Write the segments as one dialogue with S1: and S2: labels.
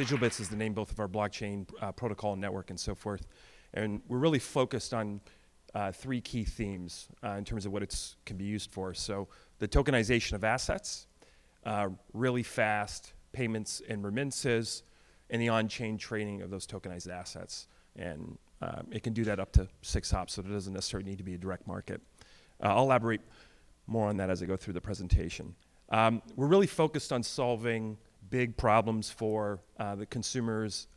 S1: Digitalbits is the name both of our blockchain protocol and network and so forth. And we're really focused on three key themes in terms of what it can be used for. So the tokenization of assets, really fast payments and remittances, and the on-chain trading of those tokenized assets. And it can do that up to 6 hops, so it doesn't necessarily need to be a direct market. I'll elaborate more on that as I go through the presentation. We're really focused on solving big problems for the consumers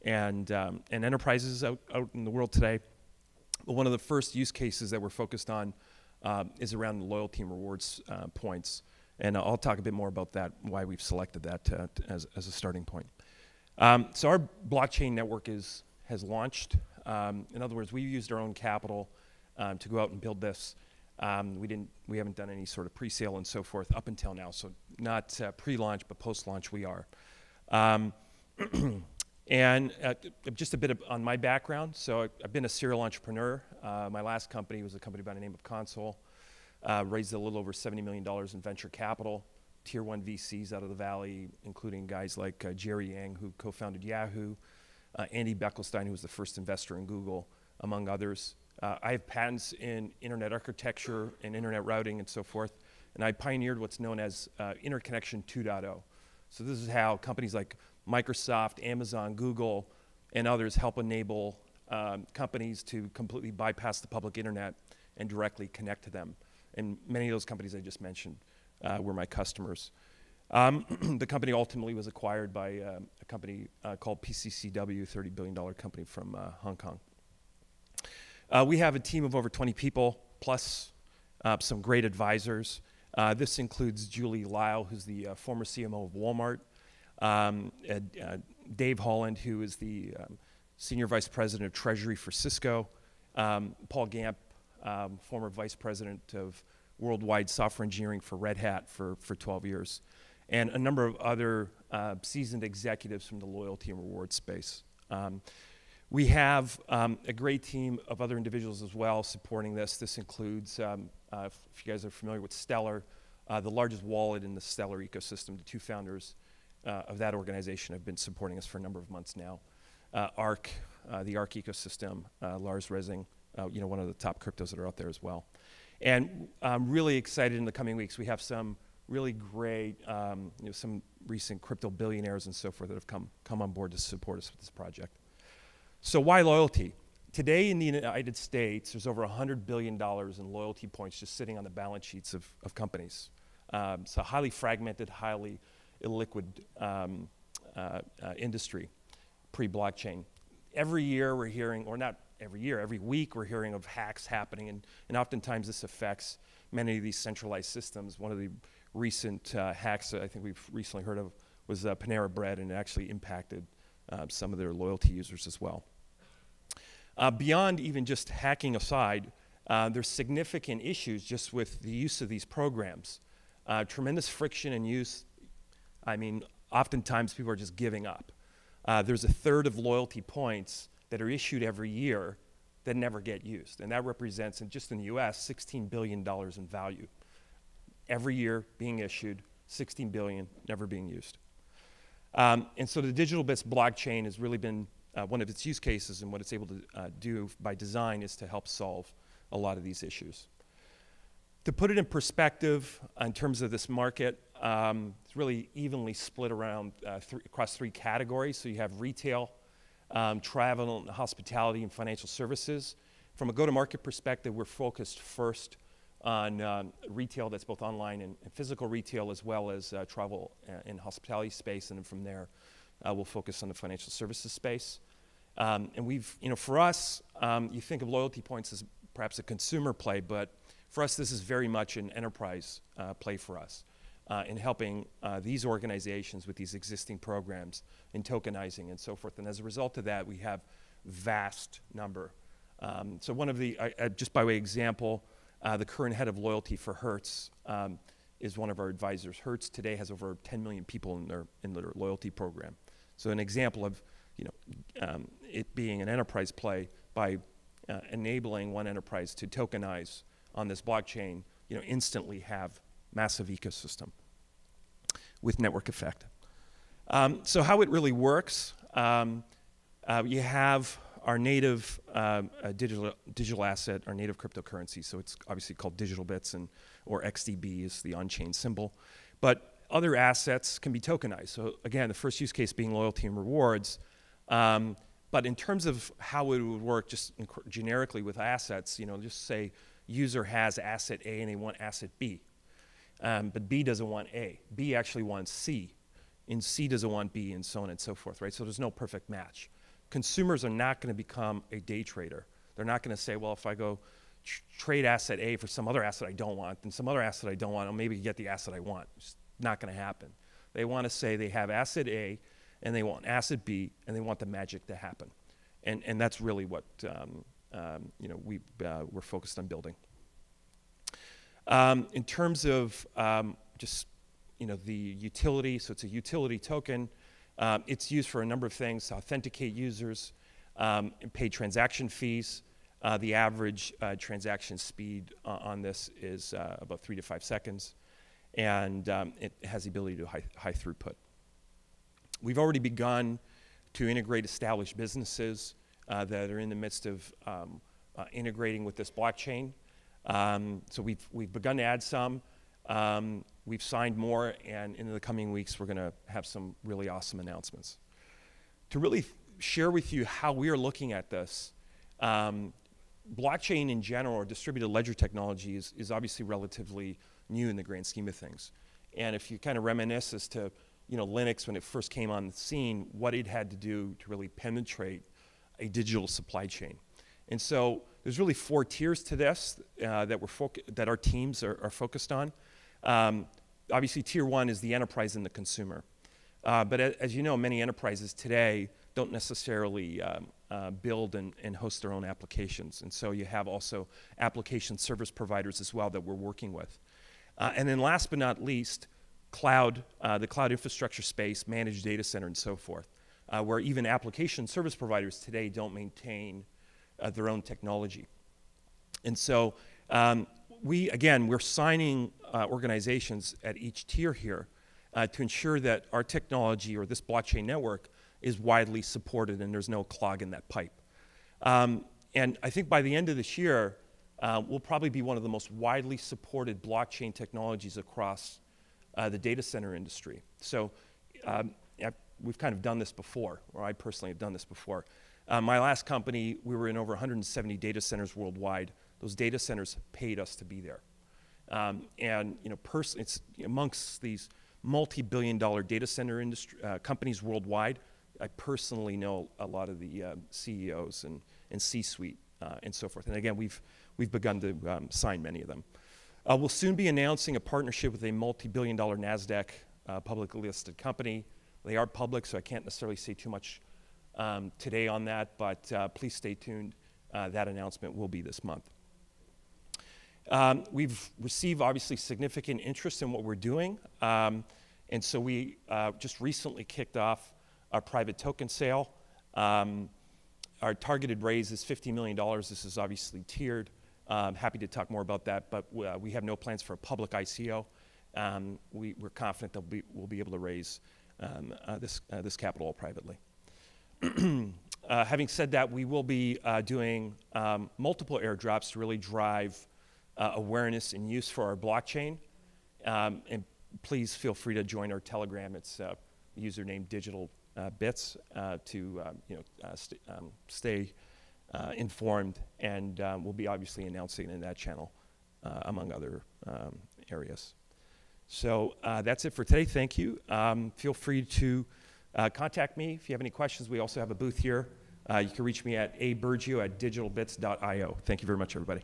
S1: and enterprises out in the world today. But one of the first use cases that we're focused on is around the loyalty and rewards points. And I'll talk a bit more about that, why we've selected that as a starting point. So our blockchain network has launched. In other words, we used our own capital to go out and build this. We haven't done any sort of pre-sale and so forth up until now, so not pre-launch, but post-launch we are. And just a bit on my background. So I've been a serial entrepreneur. My last company was a company by the name of Console. Raised a little over $70 million in venture capital, tier 1 VCs out of the Valley, including guys like Jerry Yang, who co-founded Yahoo, Andy Bechtolstein, who was the first investor in Google, among others. I have patents in internet architecture and internet routing and so forth, and I pioneered what's known as Interconnection 2.0. So this is how companies like Microsoft, Amazon, Google, and others help enable companies to completely bypass the public internet and directly connect to them. And many of those companies I just mentioned were my customers. The company ultimately was acquired by a company called PCCW, a $30 billion company from Hong Kong. We have a team of over 20 people, plus some great advisors. This includes Julie Lyle, who's the former CMO of Walmart, Dave Holland, who is the Senior Vice President of Treasury for Cisco, Paul Gamp, former Vice President of Worldwide Software Engineering for Red Hat for 12 years, and a number of other seasoned executives from the loyalty and reward space. We have a great team of other individuals as well supporting this. This includes, if you guys are familiar with Stellar, the largest wallet in the Stellar ecosystem. The two founders of that organization have been supporting us for a number of months now. ARC, the ARC ecosystem, Lars Resing, one of the top cryptos that are out there as well. And I'm really excited in the coming weeks. We have some really great, some recent crypto billionaires and so forth that have come on board to support us with this project. So why loyalty? Today in the United States, there's over $100 billion in loyalty points just sitting on the balance sheets of companies. It's a highly fragmented, highly illiquid industry, pre-blockchain. Every year we're hearing, or not every year, every week we're hearing of hacks happening, and oftentimes this affects many of these centralized systems. One of the recent hacks that I think we've recently heard of was Panera Bread, and it actually impacted some of their loyalty users as well. Beyond even just hacking aside, there's significant issues just with the use of these programs. Tremendous friction in use. I mean, oftentimes people are just giving up. There's a third of loyalty points that are issued every year that never get used. And that represents, just in the US, $16 billion in value. Every year being issued, $16 billion never being used. And so the Digitalbits blockchain has really been one of its use cases, and what it's able to do by design is to help solve a lot of these issues. To put it in perspective in terms of this market, it's really evenly split around across 3 categories. So you have retail, travel, and hospitality, and financial services. From a go-to-market perspective, we're focused first on retail, that's both online and physical retail, as well as travel and hospitality space, and then from there, we'll focus on the financial services space. And we've, for us, you think of loyalty points as perhaps a consumer play, but for us, this is very much an enterprise play for us in helping these organizations with these existing programs in tokenizing and so forth. And as a result of that, we have vast number. So one of the, just by way of example, the current head of loyalty for Hertz is one of our advisors. Hertz today has over 10 million people in their loyalty program. So an example of it being an enterprise play by enabling one enterprise to tokenize on this blockchain, instantly have massive ecosystem with network effect. So how it really works, you have our native digital asset, our native cryptocurrency. So it's obviously called Digitalbits, or XDB is the on-chain symbol. But other assets can be tokenized. So again, the first use case being loyalty and rewards. But in terms of how it would work, just generically with assets, just say user has asset A and they want asset B. But B doesn't want A. B actually wants C. And C doesn't want B, and so on and so forth, right? So there's no perfect match. Consumers are not going to become a day trader. They're not going to say, well, if I go trade asset A for some other asset I don't want, and some other asset I don't want, I'll maybe get the asset I want. It's not going to happen. They want to say they have asset A, and they want asset B, and they want the magic to happen. And that's really what we're focused on building. In terms of the utility, so it's a utility token. It's used for a number of things: to authenticate users, and pay transaction fees. The average transaction speed on this is about 3 to 5 seconds, and it has the ability to high throughput. We've already begun to integrate established businesses that are in the midst of integrating with this blockchain. So we've begun to add some. We've signed more, and in the coming weeks, we're going to have some really awesome announcements. To really share with you how we are looking at this, blockchain in general, or distributed ledger technology, is obviously relatively new in the grand scheme of things. And if you kind of reminisce as to Linux, when it first came on the scene, what it had to do to really penetrate a digital supply chain. And so there's really 4 tiers to this that our teams are focused on. Obviously, tier 1 is the enterprise and the consumer. But as you know, many enterprises today don't necessarily build and host their own applications. And so you have also application service providers as well that we're working with. And then last but not least, the cloud infrastructure space, managed data center, and so forth, where even application service providers today don't maintain their own technology. And so we're signing organizations at each tier here to ensure that our technology, or this blockchain network, is widely supported and there's no clog in that pipe. And I think by the end of this year, we'll probably be one of the most widely supported blockchain technologies across the data center industry. So we've kind of done this before, or I personally have done this before. My last company, we were in over 170 data centers worldwide. Those data centers paid us to be there. And it's amongst these multi-billion-dollar data center industry companies worldwide. I personally know a lot of the CEOs and C-suite and so forth. And again, we've begun to sign many of them. We'll soon be announcing a partnership with a multi-billion-dollar NASDAQ publicly listed company. They are public, so I can't necessarily say too much today on that, but please stay tuned. That announcement will be this month. We've received, obviously, significant interest in what we're doing. And so we just recently kicked off our private token sale. Our targeted raise is $50 million. This is obviously tiered. Happy to talk more about that, but we have no plans for a public ICO. We're confident that we'll be able to raise this capital privately. Having said that, we will be doing multiple airdrops to really drive awareness and use for our blockchain. And please feel free to join our Telegram. It's username Digitalbits to stay informed, and we'll be obviously announcing in that channel, among other areas. So that's it for today. Thank you. Feel free to contact me if you have any questions. We also have a booth here. You can reach me at aburgio@digitalbits.io. Thank you very much, everybody.